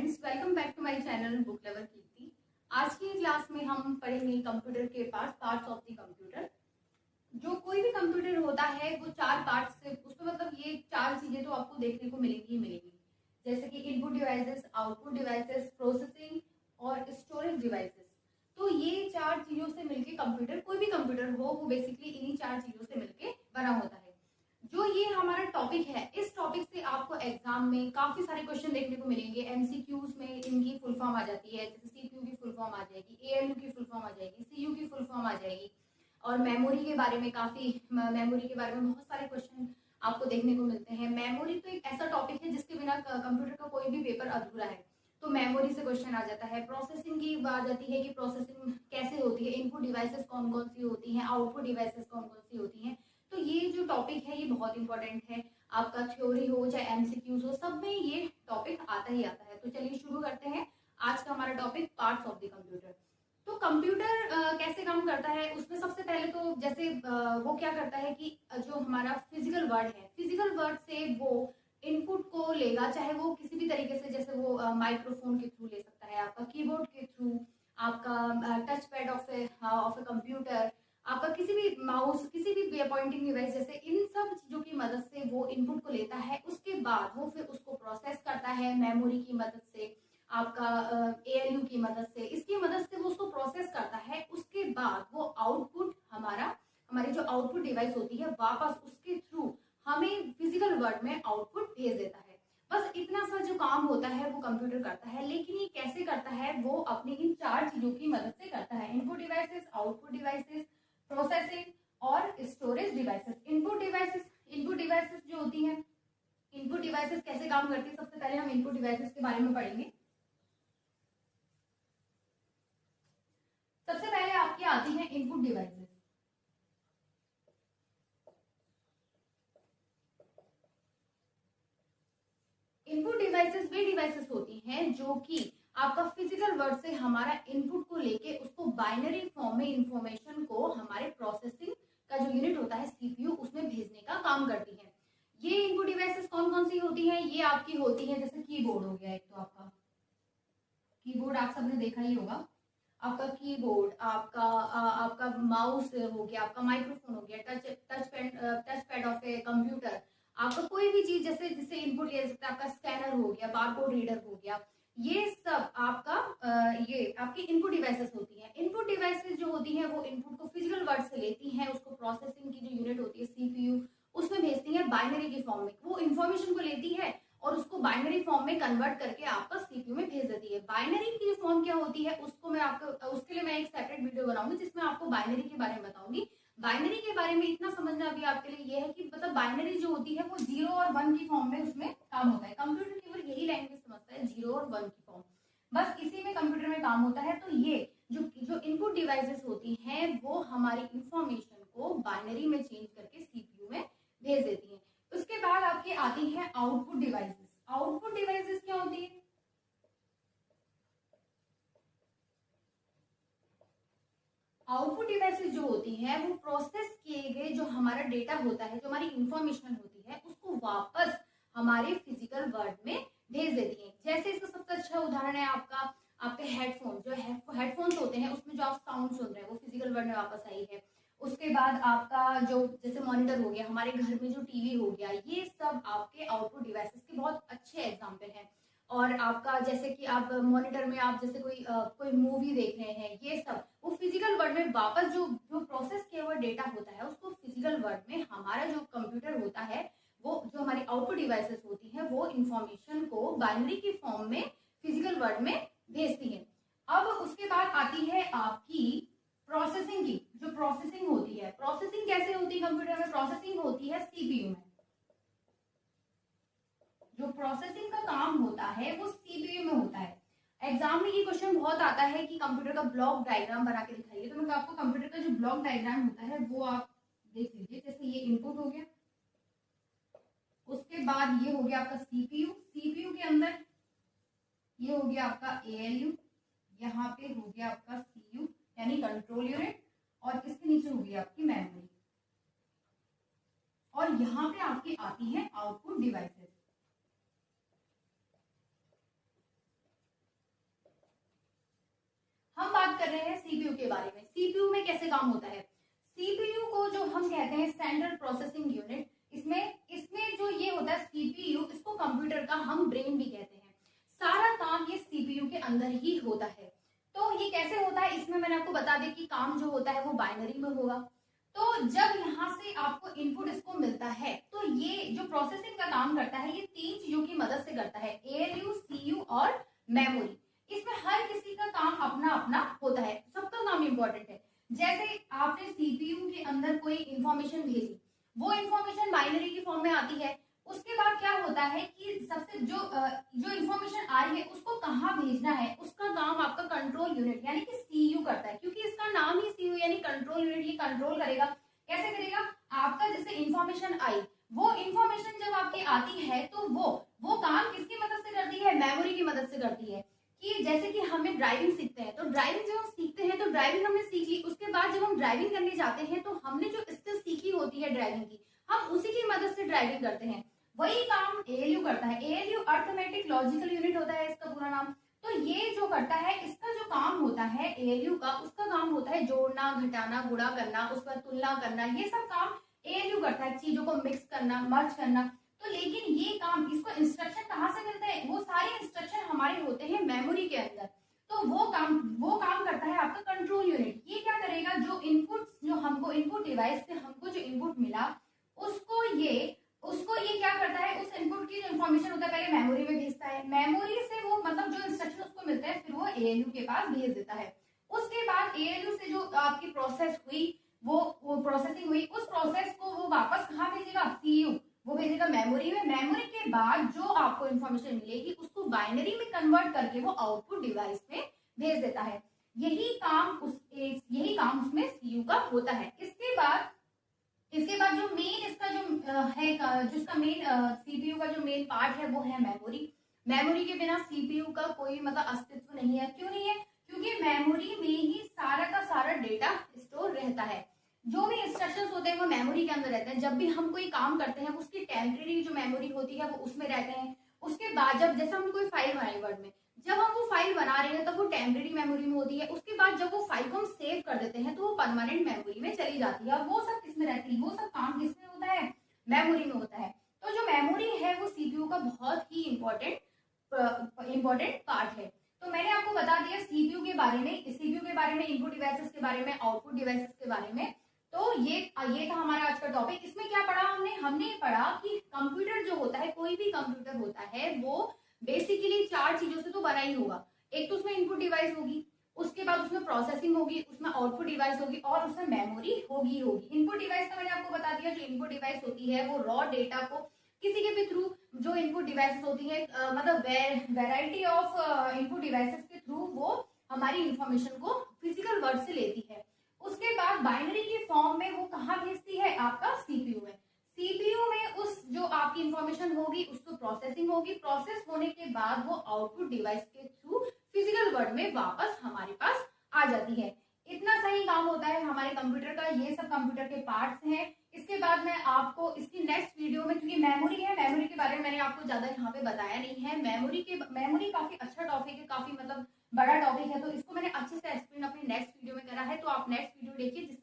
Friends, welcome back to my channel book lover Kirti. आज की class में हम पढ़ेंगे कंप्यूटर के पार्ट्स ऑफ द कंप्यूटर। जो कोई भी कंप्यूटर होता है वो चार पार्ट्स से, उसमें मतलब ये चार चीजें तो आपको देखने को मिलेंगी ही मिलेंगी, जैसे कि input devices, output devices, processing और स्टोरेज डिवाइसेस। तो ये चार चीजों से मिलके कंप्यूटर, कोई भी कंप्यूटर हो वो बेसिकली इन्हीं चार चीजों से मिलके बना होता है। जो ये हमारा टॉपिक है, इस टॉपिक से आपको एग्जाम में काफी सारे क्वेश्चन देखने को मिलेंगे। एमसीक्यूज में इनकी फुल फॉर्म आ जाती है, जैसे सीपीयू की फुल फॉर्म आ जाएगी, एएलयू की फुल फॉर्म आ जाएगी, सीयू की फुल फॉर्म आ जाएगी। और मेमोरी के बारे में मेमोरी के बारे में बहुत सारे क्वेश्चन आपको देखने को मिलते हैं। मेमोरी तो एक ऐसा टॉपिक है जिसके बिना कंप्यूटर का कोई भी पेपर अधूरा है, तो मेमोरी से क्वेश्चन आ जाता है। प्रोसेसिंग की बात आती है कि प्रोसेसिंग कैसे होती है, इनपुट डिवाइसेस कौन कौन सी होती हैं, आउटपुट डिवाइसेस कौन कौन सी होती हैं। तो ये जो टॉपिक है ये बहुत इंपॉर्टेंट है, आपका थ्योरी हो चाहे एमसीक्यूज हो, सब में ये टॉपिक आता ही आता है। तो चलिए शुरू करते हैं आज का हमारा topic, parts of the computer. तो कंप्यूटर कैसे काम करता है, उसमें सबसे पहले तो जैसे वो क्या करता है कि जो हमारा फिजिकल वर्ड है, फिजिकल वर्ड से वो इनपुट को लेगा, चाहे वो किसी भी तरीके से, जैसे वो माइक्रोफोन के थ्रू ले सकता है, आपका कीबोर्ड के थ्रू, आपका touch pad of a computer, आपका किसी भी माउस, किसी भी पॉइंटिंग डिवाइस, जैसे इन सब चीजों की मदद से वो इनपुट को लेता है। उसके बाद वो फिर उसको प्रोसेस करता है मेमोरी की मदद से, आपका एएलयू की मदद से, इसकी मदद से वो उसको प्रोसेस करता है। उसके बाद वो आउटपुट हमारी जो आउटपुट डिवाइस होती है, वापस उसके थ्रू हमें फिजिकल वर्ल्ड में आउटपुट भेज देता है। बस इतना सा जो काम होता है वो कंप्यूटर करता है। लेकिन ये कैसे करता है, वो अपनी इन चार चीजों की मदद से करता है: input devices, output devices, processing और स्टोरेज डिवाइसेस। इनपुट डिवाइसेस जो होती हैं, इनपुट डिवाइसेस कैसे काम करती है, सबसे पहले हम इनपुट डिवाइसेस के बारे में पढ़ेंगे। सबसे पहले आपकी आती है इनपुट डिवाइसेस। इनपुट डिवाइसेस वे डिवाइसेस होती हैं जो कि आपका फिजिकल वर्ड से हमारा इनपुट को लेके उसको बाइनरी फॉर्म में इंफॉर्मेशन को हमारे प्रोसेसिंग का जो यूनिट होता है सीपीयू, उसमें भेजने का काम करती है। ये इनपुट डिवाइसेस कौन कौन सी होती हैं, ये आपकी होती है जैसे कीबोर्ड हो गया, एक तो आपका कीबोर्ड आप सबने देखा ही होगा, आपका कीबोर्ड, आपका माउस हो गया, आपका माइक्रोफोन हो गया, touch pad of a computer, आपका कोई भी चीज जैसे जिससे इनपुट ले सकते हैं, आपका स्कैनर हो गया, बारकोड रीडर हो गया, ये सब आपका ये आपकी इनपुट डिवाइसेस होती हैं। इनपुट डिवाइसेस जो होती हैं वो इनपुट को फिजिकल वर्ड से लेती हैं, उसको प्रोसेसिंग की जो यूनिट होती है सीपीयू, उसमें भेजती है बाइनरी की फॉर्म में। वो इंफॉर्मेशन को लेती है और उसको बाइनरी फॉर्म में कन्वर्ट करके आपका सीपीयू में भेज देती है। बाइनरी की फॉर्म क्या होती है, उसको मैं आपको, उसके लिए मैं एक सेपरेट वीडियो बनाऊंगी जिसमें आपको बाइनरी के बारे में बताऊंगी। बाइनरी के बारे में इतना समझना अभी आपके लिए यह है कि मतलब बाइनरी जो होती है वो 0 और 1 की फॉर्म में उसमें काम होता है। कंप्यूटर केवल यही लैंग्वेज समझता है, 0 और 1 की फॉर्म, बस इसी में कंप्यूटर में काम होता है। तो ये जो इनपुट डिवाइसेस होती हैं वो हमारी इंफॉर्मेशन को बाइनरी में चेंज करके सीपीयू में भेज देती है। उसके बाद आपकी आती है आउटपुट डिवाइसेस। आउटपुट डिवाइसेस क्या होती है, आउटपुट डिवाइसेस जो होती है वो प्रोसेस किए गए जो हमारा डेटा होता है, जो हमारी इंफॉर्मेशन होती है, उसको वापस हमारे फिजिकल वर्ल्ड में भेज देती है। जैसे इसका सबसे अच्छा उदाहरण है आपके हेडफोन, जो हेडफोन्स होते हैं उसमें जो आप साउंड सुन रहे हैं वो फिजिकल वर्ल्ड में वापस आई है। उसके बाद आपका जो जैसे मॉनिटर हो गया, हमारे घर में जो टीवी हो गया, ये सब आपके आउटपुट डिवाइसेस के बहुत अच्छे एग्जाम्पल हैं। और आपका जैसे कि आप मॉनिटर में आप जैसे कोई मूवी देख रहे हैं, ये सब वो फिजिकल वर्ल्ड में वापस जो जो प्रोसेस किया हुआ डेटा होता है उसको फिजिकल वर्ल्ड में हमारा जो कंप्यूटर होता है, वो जो हमारी आउटपुट डिवाइसेस होती है वो इंफॉर्मेशन को बाइनरी की फॉर्म में फिजिकल वर्ल्ड में भेजती है। अब उसके बाद आती है आपकी प्रोसेसिंग की, जो प्रोसेसिंग होती है। प्रोसेसिंग कैसे होती है कंप्यूटर में, प्रोसेसिंग होती है सीपीयू में। जो प्रोसेसिंग का काम होता है वो सीपीयू में होता है। एग्जाम में ये क्वेश्चन बहुत आता है कि कंप्यूटर का ब्लॉक डायग्राम बना के दिखाइए। तो मैं आपको कंप्यूटर का जो ब्लॉक डायग्राम होता है वो आप देख लीजिए। जैसे ये इनपुट हो गया, उसके बाद ये हो गया आपका सीपीयू, सीपीयू के अंदर ये हो गया आपका एएलयू, यहाँ पे हो गया आपका सीयू यानी कंट्रोल यूनिट, और इसके नीचे हो गई आपकी मेमोरी, और यहाँ पे आपकी आती है आउटपुट डिवाइसेस। बात कर रहे हैं सीपीयू के बारे में। सीपीयू में कैसे काम होता है? सीपीयू को जो हम कहते हैं सेंट्रल प्रोसेसिंग यूनिट, इसमें जो ये होता है सीपीयू, इसको कंप्यूटर का हम ब्रेन भी कहते हैं। सारा काम ये सीपीयू के अंदर ही होता है। तो ये कैसे होता है, इसमें मैंने आपको बता दें कि काम जो होता है वो बाइनरी में होगा। तो जब यहाँ से आपको इनपुट इसको मिलता है तो ये जो प्रोसेसिंग का काम करता है ये 3 चीजों की मदद से करता है, एएलयू, सीयू और मेमोरी। इसमें हर किसी का काम अपना अपना होता है, सबका काम इंपॉर्टेंट है। जैसे आपने सीपीयू के अंदर कोई इंफॉर्मेशन भेजी, वो इंफॉर्मेशन बाइनरी की फॉर्म में आती है। उसके बाद क्या होता है कि सबसे जो इंफॉर्मेशन आई है उसको कहाँ भेजना है, उसका काम आपका कंट्रोल यूनिट यानी कि सीयू करता है। क्योंकि इसका नाम ही सीयू यानी कंट्रोल यूनिट, ये कंट्रोल करेगा। कैसे करेगा? आपका जैसे इंफॉर्मेशन आई, वो इंफॉर्मेशन जब आपकी आती है तो वो काम किसकी मदद से करती है? मेमोरी की मदद से करती है। कि जैसे कि हमें ड्राइविंग सीखते हैं, तो ड्राइविंग जब हम सीखते हैं तो ड्राइविंग हमने सीख ली, उसके बाद जब हम ड्राइविंग करने जाते हैं तो हमने जो स्किल सीखी होती है ड्राइविंग की, हम उसी की मदद से ड्राइविंग करते हैं। वही काम एएलयू करता है। एएलयू अर्थमेटिक लॉजिकल यूनिट होता है इसका पूरा नाम। तो ये जो करता है, इसका जो काम होता है एएलयू का, उसका काम होता है जोड़ना, घटाना, गुणा करना, उसका तुलना करना, ये सब काम एएलयू करता है। चीजों को मिक्स करना, मर्ज करना। तो लेकिन ये काम, इसको इंस्ट्रक्शन कहाँ से मिलते हैं? वो सारे इंस्ट्रक्शन हमारे होते हैं मेमोरी के अंदर। तो वो काम करता है आपका कंट्रोल यूनिट। ये क्या करेगा? जो इनपुट, जो हमको इनपुट डिवाइस से हमको जो इनपुट मिला, उसको ये क्या करता है? उस इनपुट की जो इन्फॉर्मेशन होता है पहले मेमोरी में भेजता है। मेमोरी से वो मतलब जो इंस्ट्रक्शन उसको मिलता है फिर वो एएलयू के पास भेज देता है। उसके बाद एएलयू से जो आपकी प्रोसेस हुई, वो प्रोसेसिंग हुई, उस प्रोसेस को वो वापस कहाँ भेजेगा? सीयू, वो भेजेगा मेमोरी में। मेमोरी के बाद जो आपको इन्फॉर्मेशन मिलेगी उसको बाइनरी में कन्वर्ट करके वो आउटपुट डिवाइस में भेज देता है। यही काम उसमें सीयू का होता है। इसके बाद जो मेन इसका जो है, जिसका मेन सीपीयू का जो मेन पार्ट है वो है मेमोरी। मेमोरी के बिना सीपीयू का कोई मतलब अस्तित्व नहीं है। क्यों नहीं है? क्योंकि मेमोरी में ही सारा का सारा डेटा स्टोर रहता है। जो भी इंस्ट्रक्शंस होते हैं वो मेमोरी के अंदर रहते हैं। जब भी हम कोई काम करते हैं उसकी टेम्परेरी जो मेमोरी होती है वो उसमें रहते हैं। उसके बाद जैसे हम कोई फाइल बनाए वर्ड में, जब हम वो फाइल बना रहे हैं तब वो टेम्परेरी मेमोरी में होती है। उसके बाद जब वो फाइल को हम सेव कर देते हैं तो वो परमानेंट मेमोरी में चली जाती है। और वो सब किसमें रहती है? वो सब काम किसमें होता है? मेमोरी में होता है। तो जो मेमोरी है वो सीपीयू का बहुत ही इम्पोर्टेंट पार्ट है। तो मैंने आपको बता दिया सीपीयू के बारे में, इनपुट डिवाइसेस के बारे में, आउटपुट डिवाइसेस के बारे में। तो ये था हमारा आज का टॉपिक। इसमें क्या पढ़ा हमने पढ़ा कि कंप्यूटर जो होता है, कोई भी कंप्यूटर होता है वो बेसिकली 4 चीजों से तो बना ही होगा। एक तो उसमें इनपुट डिवाइस होगी, उसके बाद उसमें प्रोसेसिंग होगी, उसमें आउटपुट डिवाइस होगी और उसमें मेमोरी होगी। इनपुट डिवाइस का मैंने आपको बता दिया। जो इनपुट डिवाइस होती है वो रॉ डेटा को किसी के भी थ्रू, जो इनपुट डिवाइसेस होती है मतलब वैरायटी ऑफ इनपुट डिवाइसेस के थ्रू वो हमारी इंफॉर्मेशन को फिजिकल वर्ड से लेती है। उसके बाद बाइनरी की फॉर्म में वो कहाँ भेजती है? आपका सीपीयू में। सीपीयू में उस जो आपकी इंफॉर्मेशन होगी उसको प्रोसेसिंग होगी। प्रोसेस होने के बाद वो आउटपुट डिवाइस के थ्रू फिजिकल वर्ल्ड में वापस हमारे पास आ जाती है। इतना सही काम होता है हमारे कंप्यूटर का। ये सब कंप्यूटर के पार्ट्स हैं। इसके बाद मैं आपको इसकी नेक्स्ट वीडियो में, क्योंकि मेमोरी है, मेमोरी के बारे में मैंने आपको ज्यादा यहाँ पे बताया नहीं है। मेमोरी काफी अच्छा टॉपिक है, काफी मतलब बड़ा टॉपिक है, तो इसको मैंने अच्छे से एक्सप्लेन अपनी नेक्स्ट वीडियो में करा है। तो आप नेक्स्ट वीडियो देखिए।